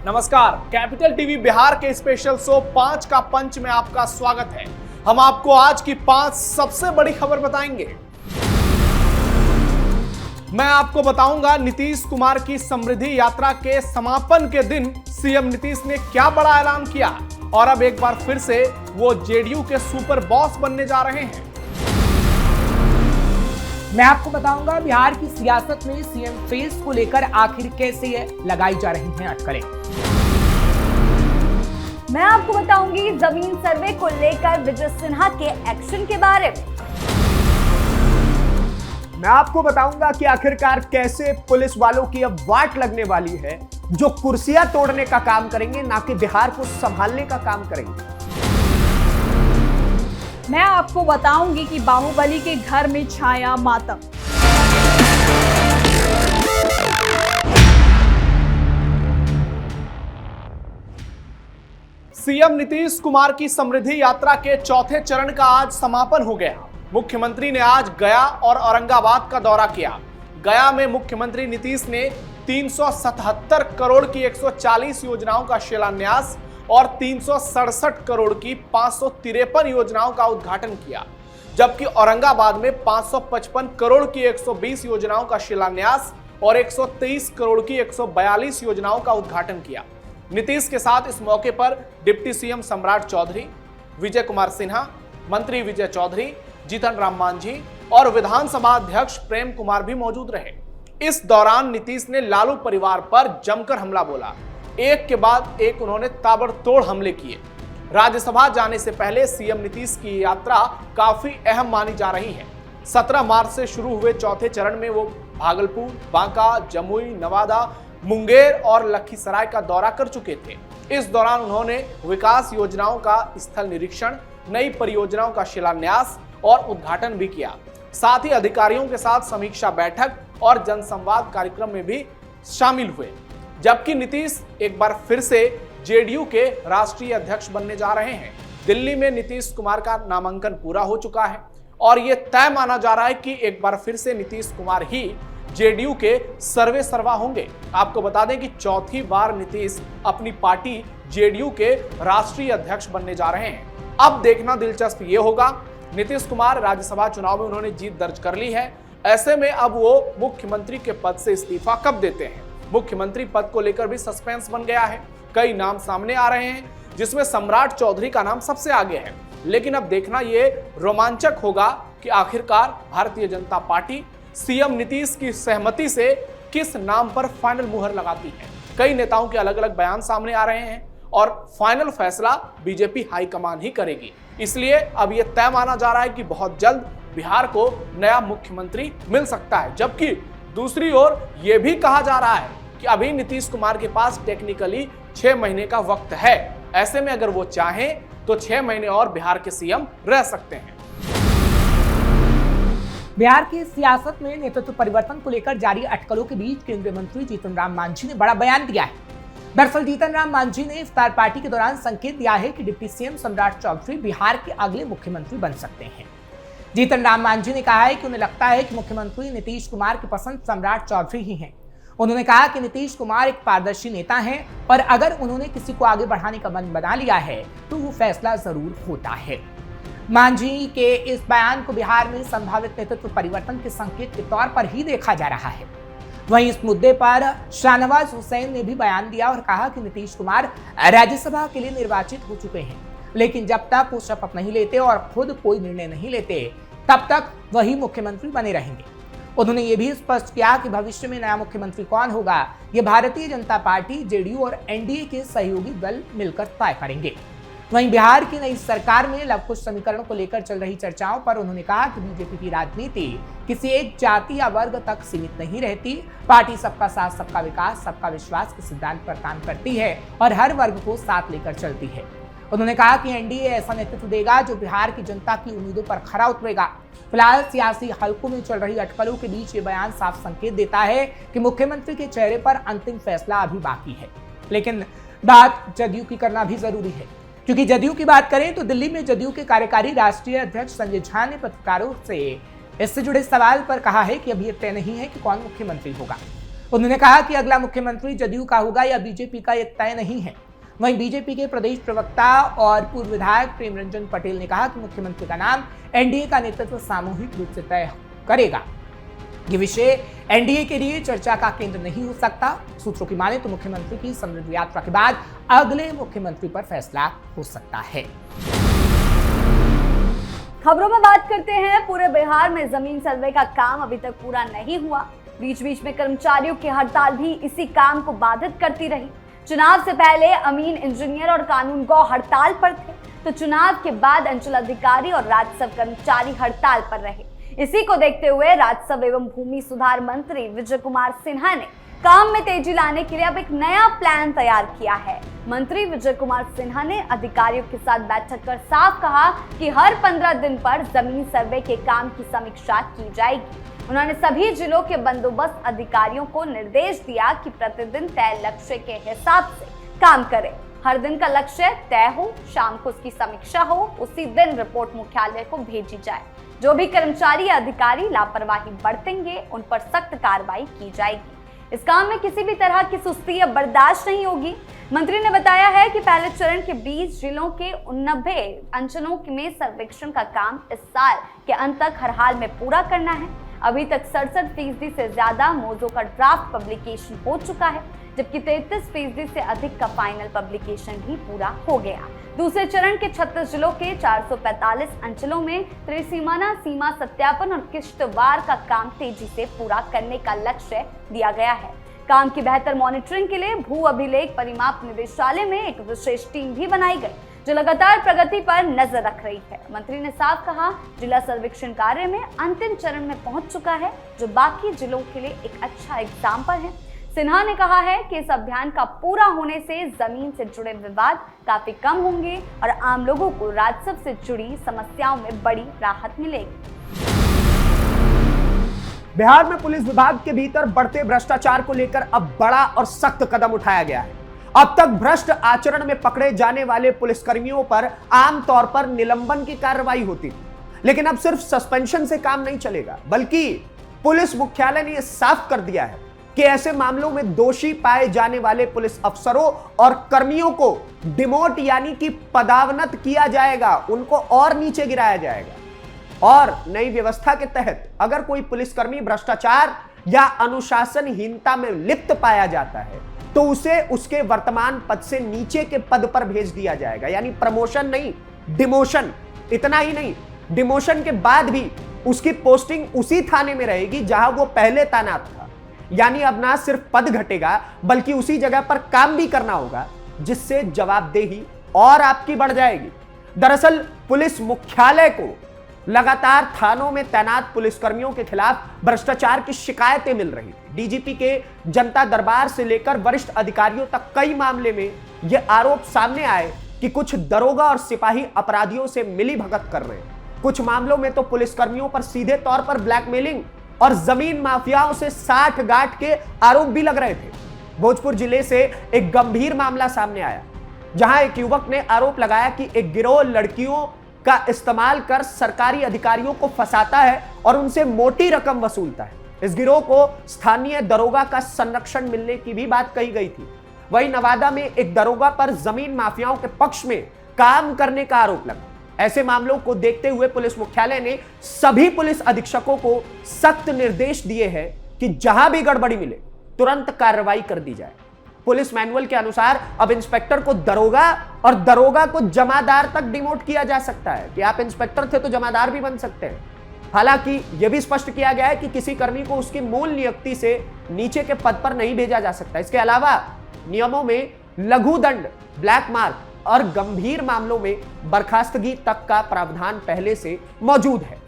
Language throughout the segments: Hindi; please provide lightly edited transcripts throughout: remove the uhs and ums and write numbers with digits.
नमस्कार, कैपिटल टीवी बिहार के स्पेशल शो 5 का पंच में आपका स्वागत है। हम आपको आज की 5 सबसे बड़ी खबर बताएंगे। मैं आपको बताऊंगा नीतीश कुमार की समृद्धि यात्रा के समापन के दिन सीएम नीतीश ने क्या बड़ा ऐलान किया और अब एक बार फिर से वो जेडीयू के सुपर बॉस बनने जा रहे हैं। मैं आपको बताऊंगा बिहार की सियासत में सीएम फेस को लेकर आखिर कैसे लगाई जा रही हैं अटकलें। मैं आपको बताऊंगी जमीन सर्वे को लेकर विजय सिन्हा के एक्शन के बारे में। मैं आपको बताऊंगा कि आखिरकार कैसे पुलिस वालों की अब वाट लगने वाली है, जो कुर्सियां तोड़ने का काम करेंगे, ना कि बिहार को संभालने का काम करेंगे। मैं आपको बताऊंगी कि बाहुबली के घर में छाया मातम। सीएम नीतीश कुमार की समृद्धि यात्रा के चौथे चरण का आज समापन हो गया। मुख्यमंत्री ने आज गया और औरंगाबाद का दौरा किया। गया में मुख्यमंत्री नीतीश ने 377 करोड़ की 140 योजनाओं का शिलान्यास और 367 करोड़ की 553 योजनाओं का उद्घाटन किया, जबकि औरंगाबाद में 555 करोड़ की 120 योजनाओं का शिलान्यास और 123 करोड़ की 142 योजनाओं का उद्घाटन किया। नीतीश के साथ इस मौके पर डिप्टी सीएम सम्राट चौधरी, विजय कुमार सिन्हा, मंत्री विजय चौधरी, जीतन राम मांझी और विधानसभा अध्यक्ष प्रेम कुमार भी मौजूद रहे। इस दौरान नीतीश ने लालू परिवार पर जमकर हमला बोला। एक के बाद एक उन्होंने ताबड़तोड़ हमले किए। राज्यसभा जाने से पहले सीएम नीतीश की यात्रा काफी अहम मानी जा रही है। 17 मार्च से शुरू हुए चौथे चरण में वो भागलपुर, बांका, जमुई, नवादा, मुंगेर और लखीसराय का दौरा कर चुके थे। इस दौरान उन्होंने विकास योजनाओं का स्थल निरीक्षण, नई परियोजनाओं का शिलान्यास और उद्घाटन भी किया। साथ ही अधिकारियों के साथ समीक्षा बैठक और जनसंवाद कार्यक्रम में भी शामिल हुए। जबकि नीतीश एक बार फिर से जेडीयू के राष्ट्रीय अध्यक्ष बनने जा रहे हैं। दिल्ली में नीतीश कुमार का नामांकन पूरा हो चुका है और यह तय माना जा रहा है कि एक बार फिर से नीतीश कुमार ही जेडीयू के सर्वे सर्वा होंगे। आपको बता दें कि चौथी बार नीतीश अपनी पार्टी जेडीयू के राष्ट्रीय अध्यक्ष बनने जा रहे हैं। अब देखना दिलचस्प ये होगा, नीतीश कुमार राज्यसभा चुनाव में उन्होंने जीत दर्ज कर ली है। ऐसे में अब वो मुख्यमंत्री के पद से इस्तीफा कब देते हैं। मुख्यमंत्री पद को लेकर भी सस्पेंस बन गया है। कई नाम सामने आ रहे हैं, जिसमें सम्राट चौधरी का नाम सबसे आगे है। लेकिन अब देखना ये रोमांचक होगा कि आखिरकार भारतीय जनता पार्टी सीएम नीतीश की सहमति से किस नाम पर फाइनल मुहर लगाती है। कई नेताओं के अलग अलग बयान सामने आ रहे हैं और फाइनल फैसला बीजेपी हाईकमान ही करेगी। इसलिए अब यह तय माना जा रहा है कि बहुत जल्द बिहार को नया मुख्यमंत्री मिल सकता है। जबकि दूसरी ओर यह भी कहा जा रहा है कि अभी नीतीश कुमार के पास टेक्निकली 6 महीने का वक्त है। ऐसे में अगर वो चाहें तो 6 महीने और बिहार के सीएम रह सकते हैं। बिहार की सियासत में नेतृत्व परिवर्तन को लेकर जारी अटकलों के बीच केंद्रीय मंत्री जीतन राम मांझी ने बड़ा बयान दिया है। दरअसल जीतन राम मांझी ने इफ्तार पार्टी के दौरान संकेत दिया है कि डिप्टी सीएम सम्राट चौधरी बिहार के अगले मुख्यमंत्री बन सकते हैं। जीतन राम मांझी ने कहा है कि उन्हें लगता है कि मुख्यमंत्री नीतीश कुमार की पसंद सम्राट चौधरी ही हैं। उन्होंने कहा कि नीतीश कुमार एक पारदर्शी नेता हैं और अगर उन्होंने किसी को आगे बढ़ाने का मन बना लिया है तो वो फैसला जरूर होता है। मांझी के इस बयान को बिहार में संभावित नेतृत्व परिवर्तन के संकेत के तौर पर ही देखा जा रहा है। वहीं इस मुद्दे पर शाहनवाज हुसैन ने भी बयान दिया और कहा कि नीतीश कुमार राज्यसभा के लिए निर्वाचित हो चुके हैं, लेकिन जब तक वो शपथ नहीं लेते और खुद कोई निर्णय नहीं लेते तब तक वही मुख्यमंत्री बने रहेंगे। उन्होंने ये भी स्पष्ट किया कि भविष्य में नया मुख्यमंत्री कौन होगा ये भारतीय जनता पार्टी, जेडीयू और एनडीए के सहयोगी दल मिलकर तय करेंगे। वहीं बिहार की नई सरकार में लव कुश समीकरण को लेकर चल रही चर्चाओं पर उन्होंने कहा कि बीजेपी की राजनीति किसी एक जाति या वर्ग तक सीमित नहीं रहती। पार्टी सबका साथ, सबका विकास, सबका विश्वास के सिद्धांत पर काम करती है और हर वर्ग को साथ लेकर चलती है। उन्होंने कहा कि एनडीए ऐसा नेतृत्व देगा जो बिहार की जनता की उम्मीदों पर खरा उतरेगा। फिलहाल सियासी हलकों में चल रही अटकलों के बीच ये बयान साफ संकेत देता है कि मुख्यमंत्री के चेहरे पर अंतिम फैसला अभी बाकी है। लेकिन बात जदयू की करना भी जरूरी है, क्योंकि जदयू की बात करें तो दिल्ली में जदयू के कार्यकारी राष्ट्रीय अध्यक्ष संजय झा ने पत्रकारों से इससे जुड़े सवाल पर कहा है कि अभी तय नहीं है कि कौन मुख्यमंत्री होगा। उन्होंने कहा कि अगला मुख्यमंत्री जदयू का होगा या बीजेपी का, यह तय नहीं है। वहीं बीजेपी के प्रदेश प्रवक्ता और पूर्व विधायक प्रेम रंजन पटेल ने कहा कि मुख्यमंत्री का नाम एनडीए का नेतृत्व सामूहिक रूप से तय करेगा। ये विषय एनडीए के लिए चर्चा का केंद्र नहीं हो सकता। सूत्रों की माने तो मुख्यमंत्री की समृद्धि यात्रा के बाद अगले मुख्यमंत्री पर फैसला हो सकता है। खबरों में बात करते हैं। पूरे बिहार में जमीन सर्वे का काम अभी तक पूरा नहीं हुआ। बीच बीच में कर्मचारियों की हड़ताल भी इसी काम को बाधित करती रही। चुनाव से पहले अमीन, इंजीनियर और कानूनगो हड़ताल पर थे, तो चुनाव के बाद अंचल अधिकारी और राजस्व कर्मचारी हड़ताल पर रहे। इसी को देखते हुए राजस्व एवं भूमि सुधार मंत्री विजय कुमार सिन्हा ने काम में तेजी लाने के लिए अब एक नया प्लान तैयार किया है। मंत्री विजय कुमार सिन्हा ने अधिकारियों के साथ बैठक कर साफ कहा कि हर 15 दिन पर जमीन सर्वे के काम की समीक्षा की जाएगी। उन्होंने सभी जिलों के बंदोबस्त अधिकारियों को निर्देश दिया कि प्रतिदिन तय लक्ष्य के हिसाब से काम करें। हर दिन का लक्ष्य तय हो, शाम को उसकी समीक्षा हो, उसी दिन रिपोर्ट मुख्यालय को भेजी जाए। जो भी कर्मचारी या अधिकारी लापरवाही बरतेंगे उन पर सख्त कार्रवाई की जाएगी। इस काम में किसी भी तरह की सुस्ती या बर्दाश्त नहीं होगी। मंत्री ने बताया है कि पहले चरण के 20 जिलों के 89 अंचलों में सर्वेक्षण का काम इस साल के अंत तक हर हाल में पूरा करना है। अभी तक 67% से ज्यादा मौजों का ड्राफ्ट पब्लिकेशन हो चुका है, जबकि 33% से अधिक का फाइनल पब्लिकेशन भी पूरा हो गया। दूसरे चरण के 36 जिलों के 445 अंचलों में त्रिसीमाना सीमा सत्यापन और किश्तवार का काम तेजी से पूरा करने का लक्ष्य दिया गया है। काम की बेहतर मॉनिटरिंग के लिए भू अभिलेख परिमाप निदेशालय में एक विशेष टीम भी बनाई गई, जो लगातार प्रगति पर नजर रख रही है। मंत्री ने साफ कहा, जिला सर्वेक्षण कार्य में अंतिम चरण में पहुंच चुका है, जो बाकी जिलों के लिए एक अच्छा एग्जाम्पल है। सिन्हा ने कहा है कि इस अभियान का पूरा होने से जमीन से जुड़े विवाद काफी कम होंगे और आम लोगों को राजस्व से जुड़ी समस्याओं में बड़ी राहत मिलेगी। बिहार में पुलिस विभाग के भीतर बढ़ते भ्रष्टाचार को लेकर अब बड़ा और सख्त कदम उठाया गया है। अब तक भ्रष्ट आचरण में पकड़े जाने वाले पुलिसकर्मियों पर आमतौर पर निलंबन की कार्रवाई होती थी, लेकिन अब सिर्फ सस्पेंशन से काम नहीं चलेगा, बल्कि पुलिस मुख्यालय ने यह साफ कर दिया है कि ऐसे मामलों में दोषी पाए जाने वाले पुलिस अफसरों और कर्मियों को डिमोट यानी कि पदावनत किया जाएगा, उनको और नीचे गिराया जाएगा। और नई व्यवस्था के तहत अगर कोई पुलिसकर्मी भ्रष्टाचार या अनुशासनहीनता में लिप्त पाया जाता है तो उसे उसके वर्तमान पद से नीचे के पद पर भेज दिया जाएगा, यानी प्रमोशन नहीं, डिमोशन। इतना ही नहीं, डिमोशन के बाद भी उसकी पोस्टिंग उसी थाने में रहेगी जहां वो पहले तैनात था। यानी अब ना सिर्फ पद घटेगा बल्कि उसी जगह पर काम भी करना होगा, जिससे जवाबदेही और आपकी बढ़ जाएगी। दरअसल पुलिस मुख्यालय को लगातार थानों में तैनात पुलिसकर्मियों के खिलाफ भ्रष्टाचार की शिकायतें मिल रही थी। डीजीपी के जनता दरबार से लेकर वरिष्ठ अधिकारियों तक कई मामले में यह आरोप सामने आए कि कुछ दरोगा और सिपाही अपराधियों से मिलीभगत कर रहे हैं। कुछ मामलों में तो पुलिसकर्मियों पर सीधे तौर पर ब्लैकमेलिंग और जमीन माफियाओं से साठ गांठ के आरोप भी लग रहे थे। भोजपुर जिले से एक गंभीर मामला सामने आया, जहां एक युवक ने आरोप लगाया कि एक गिरोह लड़कियों का इस्तेमाल कर सरकारी अधिकारियों को फंसाता है और उनसे मोटी रकम वसूलता है। इस गिरोह को स्थानीय दरोगा का संरक्षण मिलने की भी बात कही गई थी। वहीं नवादा में एक दरोगा पर जमीन माफियाओं के पक्ष में काम करने का आरोप लगा। ऐसे मामलों को देखते हुए पुलिस मुख्यालय ने सभी पुलिस अधीक्षकों को सख्त निर्देश दिए हैं कि जहां भी गड़बड़ी मिले तुरंत कार्रवाई कर दी जाए। पुलिस मैनुअल के अनुसार अब इंस्पेक्टर को दरोगा और दरोगा को जमादार तक डिमोट किया जा सकता है कि आप इंस्पेक्टर थे तो जमादार भी बन सकते हैं। हालांकि यह भी स्पष्ट किया गया है कि किसी कर्मी को उसकी मूल नियुक्ति से नीचे के पद पर नहीं भेजा जा सकता। इसके अलावा नियमों में लघु दंड, ब्लैक मार्क और गंभीर मामलों में बर्खास्तगी तक का प्रावधान पहले से मौजूद है।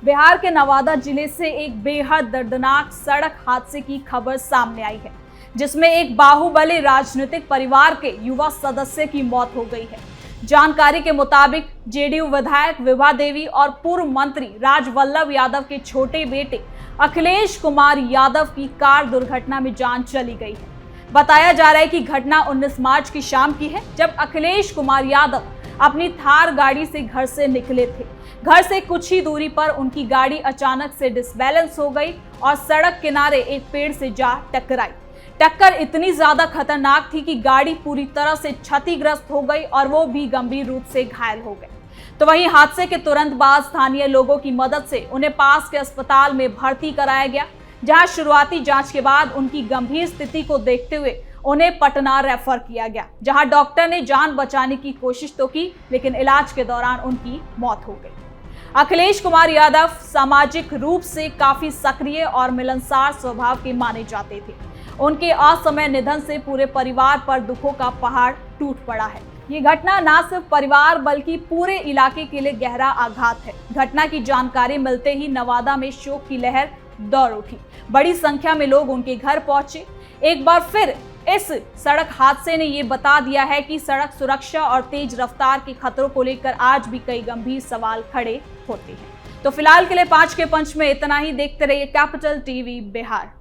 बिहार के नवादा जिले से एक बेहद दर्दनाक सड़क हादसे की खबर सामने आई है, जिसमें एक बाहुबली राजनीतिक परिवार के युवा सदस्य की मौत हो गई है। जानकारी के मुताबिक जेडीयू विधायक विभा देवी और पूर्व मंत्री राजवल्लभ यादव के छोटे बेटे अखिलेश कुमार यादव की कार दुर्घटना में जान चली गई है। बताया जा रहा है कि घटना 19 मार्च की शाम की है, जब अखिलेश कुमार यादव अपनी थार गाड़ी से घर से निकले थे। घर से कुछ ही दूरी पर उनकी गाड़ी अचानक से डिसबैलेंस हो गई और सड़क किनारे एक पेड़ से जा टकराई। टक्कर इतनी ज्यादा खतरनाक थी कि गाड़ी पूरी तरह से क्षतिग्रस्त हो गई और वो भी गंभीर रूप से घायल हो गए। तो वहीं हादसे के तुरंत बाद स्थानीय लोगों की मदद से उन्हें पास के अस्पताल में भर्ती कराया गया, जहां शुरुआती जांच के बाद उनकी गंभीर स्थिति को देखते हुए उन्हें पटना रेफर किया गया, जहां डॉक्टर ने जान बचाने की कोशिश तो की, लेकिन इलाज के दौरान उनकी मौत हो गई। अखिलेश कुमार यादव सामाजिक रूप से काफी सक्रिय और मिलनसार स्वभाव के माने जाते थे। उनके असमय निधन से पूरे परिवार पर दुखों का पहाड़ टूट पड़ा है। ये घटना न सिर्फ परिवार बल्कि पूरे इलाके के लिए गहरा आघात है। घटना की जानकारी मिलते ही नवादा में शोक की लहर दौड़ उठी। बड़ी संख्या में लोग उनके घर पहुंचे। एक बार फिर इस सड़क हादसे ने ये बता दिया है कि सड़क सुरक्षा और तेज रफ्तार के खतरों को लेकर आज भी कई गंभीर सवाल खड़े होते हैं। तो फिलहाल के लिए 5 के पंच में इतना ही। देखते रहिए कैपिटल टीवी बिहार।